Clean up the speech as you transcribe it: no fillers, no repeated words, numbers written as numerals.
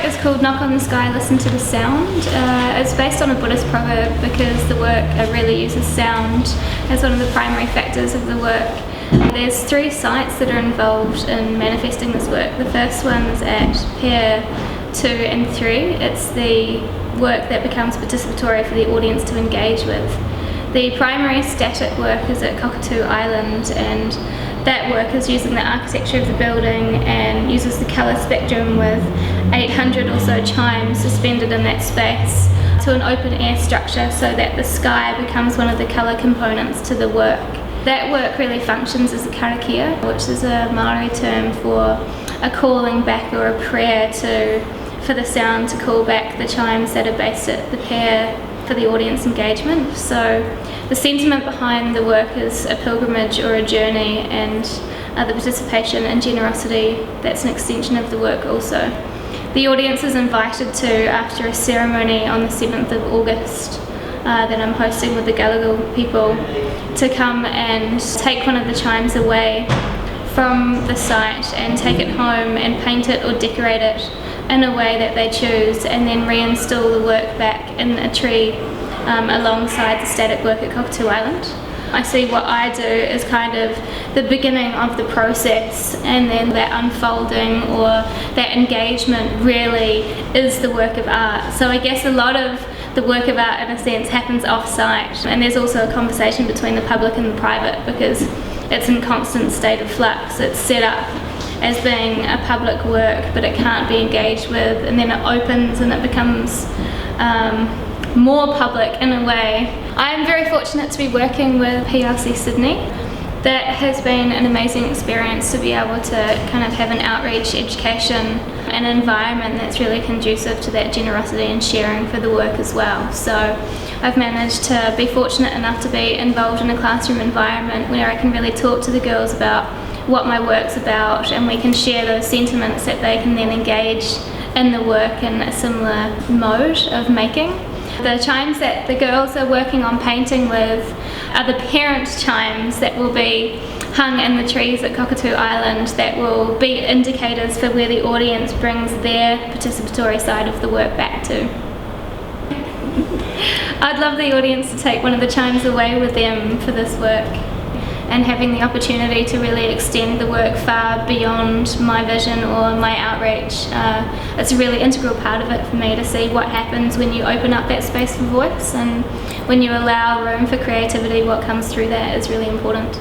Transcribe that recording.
work is called Knock on the Sky, Listen to the Sound. It's based on a Buddhist proverb because the work really uses sound as one of the primary factors of the work. There's 3 sites that are involved in manifesting this work. The first one is at Pair 2 and 3. It's the work that becomes participatory for the audience to engage with. The primary static work is at Cockatoo Island, and that work is using the architecture of the building and uses the colour spectrum with 800 or so chimes suspended in that space to an open air structure so that the sky becomes one of the colour components to the work. That work really functions as a karakia, which is a Māori term for a calling back or a prayer for the sound to call back the chimes that are based at the pair for the audience engagement. So the sentiment behind the work is a pilgrimage or a journey, and the participation and generosity, that's an extension of the work also. The audience is invited to, after a ceremony on the 7th of August that I'm hosting with the Galagal people, to come and take one of the chimes away from the site and take it home and paint it or decorate it in a way that they choose, and then reinstall the work back in a tree alongside the static work at Cockatoo Island. I see what I do as kind of the beginning of the process, and then that unfolding or that engagement really is the work of art. So I guess a lot of the work of art in a sense happens off-site, and there's also a conversation between the public and the private because it's in constant state of flux. It's set up as being a public work, but it can't be engaged with, and then it opens and it becomes more public in a way. I'm very fortunate to be working with PRC Sydney. That has been an amazing experience to be able to kind of have an outreach, education, an environment that's really conducive to that generosity and sharing for the work as well. So I've managed to be fortunate enough to be involved in a classroom environment where I can really talk to the girls about what my work's about, and we can share those sentiments that they can then engage in the work in a similar mode of making. The chimes that the girls are working on painting with are the parent chimes that will be hung in the trees at Cockatoo Island that will be indicators for where the audience brings their participatory side of the work back to. I'd love the audience to take one of the chimes away with them for this work, and having the opportunity to really extend the work far beyond my vision or my outreach. It's a really integral part of it for me to see what happens when you open up that space for voice, and when you allow room for creativity, what comes through that is really important.